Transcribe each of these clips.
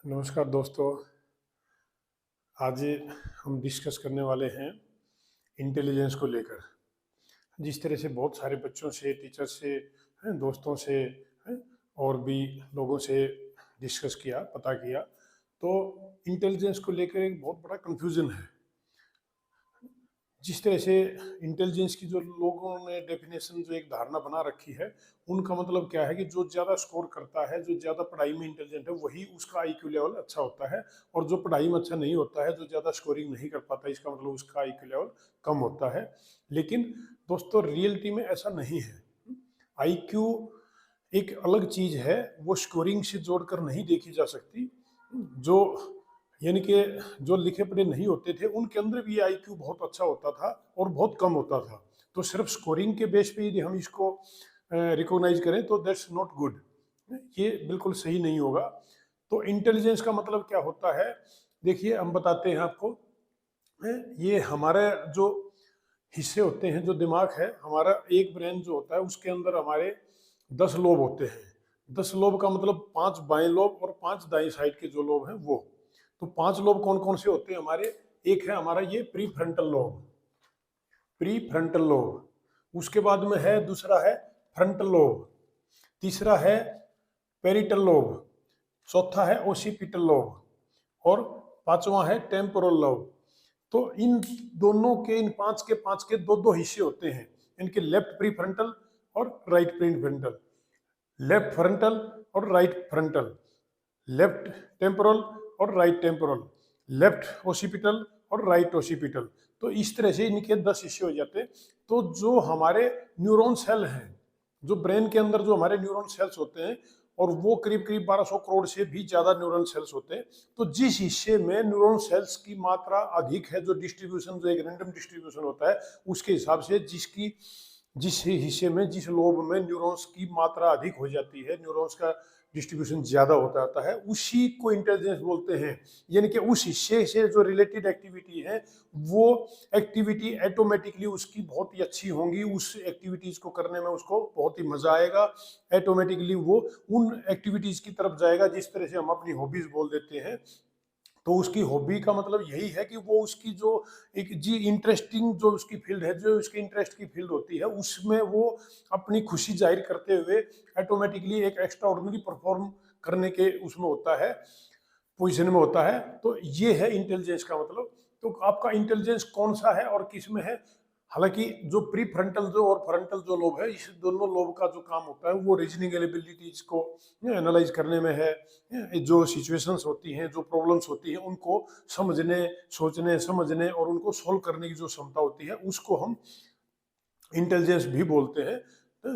नमस्कार दोस्तों। आज हम डिस्कस करने वाले हैं इंटेलिजेंस को लेकर। जिस तरह से बहुत सारे बच्चों से, टीचर से, दोस्तों से, और भी लोगों से डिस्कस किया, पता किया, तो इंटेलिजेंस को लेकर एक बहुत बड़ा कंफ्यूजन है। जिस तरह से इंटेलिजेंस की जो लोगों ने डेफिनेशन, जो एक धारणा बना रखी है, उनका मतलब क्या है कि जो ज़्यादा स्कोर करता है, जो ज़्यादा पढ़ाई में इंटेलिजेंट है, वही उसका आईक्यू लेवल अच्छा होता है। और जो पढ़ाई में अच्छा नहीं होता है, जो ज़्यादा स्कोरिंग नहीं कर पाता, इसका मतलब उसका आईक्यू लेवल कम होता है। लेकिन दोस्तों, रियलिटी में ऐसा नहीं है। आईक्यू एक अलग चीज़ है, वो स्कोरिंग से जोड़कर नहीं देखी जा सकती। जो यानी कि जो लिखे पढ़े नहीं होते थे, उनके अंदर भी आईक्यू बहुत अच्छा होता था और बहुत कम होता था। तो सिर्फ स्कोरिंग के बेस पे यदि हम इसको रिकॉग्नाइज करें तो दैट्स नॉट गुड, ये बिल्कुल सही नहीं होगा। तो इंटेलिजेंस का मतलब क्या होता है, देखिए हम बताते हैं आपको। ये हमारे जो हिस्से होते हैं, जो दिमाग है हमारा, एक ब्रेन जो होता है उसके अंदर हमारे 10 लोब होते हैं। 10 लोब का मतलब 5 बाएं लोब और 5 दाएं साइड के जो लोब हैं वो। तो 5 लोब कौन कौन से होते हैं हमारे? एक है हमारा ये pre frontal lobe, pre frontal lobe. उसके बाद में है, दूसरा है फ्रंटल लोब, तीसरा है पेरिटल लोब, चौथा है ओसिपिटल लोब, और पांचवा है टेम्पोरल लोब। तो इन दोनों के, इन पांच के दो दो हिस्से होते हैं, इनके लेफ्ट प्री फ्रंटल और right pre frontal, left frontal और राइट फ्रंटल, लेफ्ट टेम्पोरल और राइट टेम्पोरल, लेफ्ट ओसिपिटल और राइट ओसिपिटल। तो इस तरह से इनके 10 हिस्से हो जाते हैं। तो जो हमारे न्यूरॉन सेल हैं, जो ब्रेन के अंदर जो हमारे न्यूरॉन सेल्स होते हैं, और वो करीब करीब 1200 करोड़ से भी ज्यादा न्यूरॉन सेल्स होते हैं। तो जिस हिस्से में न्यूरॉन सेल्स की मात्रा अधिक है, जो डिस्ट्रीब्यूशन, जो एक रैंडम डिस्ट्रीब्यूशन होता है, उसके हिसाब से जिस हिस्से में, जिस लोब में न्यूरॉन्स की मात्रा अधिक हो जाती है, न्यूरॉन्स का डिस्ट्रीब्यूशन ज्यादा होता जाता है, उसी को इंटेलिजेंस बोलते हैं। यानी कि उस हिस्से से जो रिलेटेड एक्टिविटी है, वो एक्टिविटी ऑटोमेटिकली उसकी बहुत ही अच्छी होंगी, उस एक्टिविटीज को करने में उसको बहुत ही मजा आएगा। ऑटोमेटिकली वो उन एक्टिविटीज की तरफ जाएगा, जिस तरह से हम अपनी हॉबीज बोल देते हैं। तो उसकी हॉबी का मतलब यही है कि वो उसकी जो एक जी इंटरेस्टिंग जो उसकी फील्ड है, जो उसकी इंटरेस्ट की फील्ड होती है, उसमें वो अपनी खुशी जाहिर करते हुए ऑटोमेटिकली एक एक्स्ट्रा ऑर्डिनरी परफॉर्म करने के उसमें होता है, पोजीशन में होता है। तो ये है इंटेलिजेंस का मतलब। तो आपका इंटेलिजेंस कौन सा है और किस में है? हालांकि जो प्री फ्रंटल जो और फ्रंटल जो लोब है, इस दोनों लोब का जो काम होता है वो रीजनिंग एबिलिटीज को एनालाइज करने में है। जो सिचुएशंस होती हैं, जो प्रॉब्लम्स होती हैं, उनको समझने, सोचने, समझने और उनको सोल्व करने की जो क्षमता होती है, उसको हम इंटेलिजेंस भी बोलते हैं।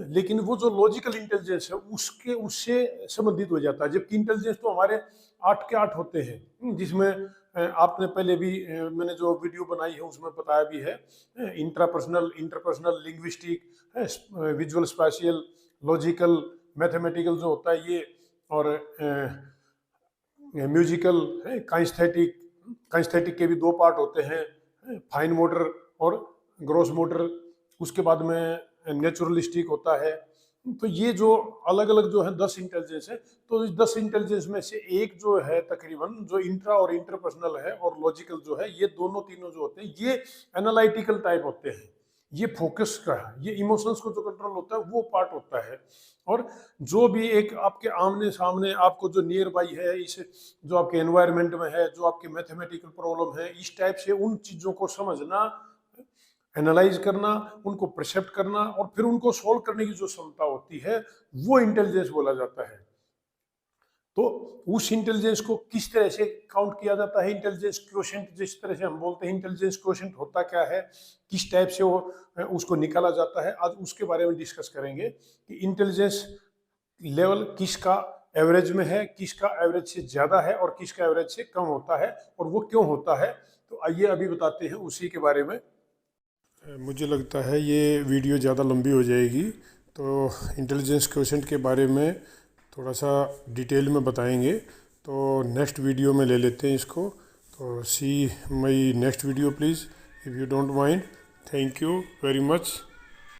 लेकिन वो जो लॉजिकल इंटेलिजेंस है, उसके उससे संबंधित हो जाता है। जबकि इंटेलिजेंस तो हमारे 8 के 8 होते हैं, जिसमें आपने पहले भी मैंने जो वीडियो बनाई है उसमें बताया भी है। Intrapersonal, interpersonal, linguistic, visual spatial, logical, mathematical जो होता है ये, और म्यूजिकल, काइस्थेटिक। काइस्थेटिक के भी 2 पार्ट होते हैं, फाइन मोटर और ग्रोस मोटर। उसके बाद में नेचुरलिस्टिक होता है। तो ये जो अलग अलग जो है 10 इंटेलिजेंस है। तो इस 10 इंटेलिजेंस में से एक जो है तकरीबन, जो इंट्रा और इंटरपर्सनल है और लॉजिकल जो है, ये दोनों तीनों जो होते हैं, ये एनालिटिकल टाइप होते हैं। ये फोकस का है, ये इमोशंस को जो कंट्रोल होता है वो पार्ट होता है। और जो भी एक आपके आमने सामने, आपको जो नियर बाई है, इस जो आपके एनवायरनमेंट में है, जो आपके मैथमेटिकल प्रॉब्लम है, इस टाइप से उन चीजों को समझना, एनालाइज करना, उनको परसेप्ट करना और फिर उनको सोल्व करने की जो क्षमता होती है, वो इंटेलिजेंस बोला जाता है। तो उस इंटेलिजेंस को किस तरह से काउंट किया जाता है? इंटेलिजेंस क्वोशेंट, जिस तरह से हम बोलते हैं, इंटेलिजेंस क्वोशेंट होता क्या है, किस टाइप से वो उसको निकाला जाता है, आज उसके बारे में डिस्कस करेंगे कि इंटेलिजेंस लेवल किसका एवरेज में है, किसका एवरेज से ज्यादा है और किसका एवरेज से कम होता है, और वो क्यों होता है। तो आइए अभी बताते हैं उसी के बारे में। मुझे लगता है ये वीडियो ज़्यादा लंबी हो जाएगी, तो इंटेलिजेंस क्वोशेंट के बारे में थोड़ा सा डिटेल में बताएंगे। तो नेक्स्ट वीडियो में ले लेते हैं इसको। तो see my next video please, if you don't mind. Thank you very much.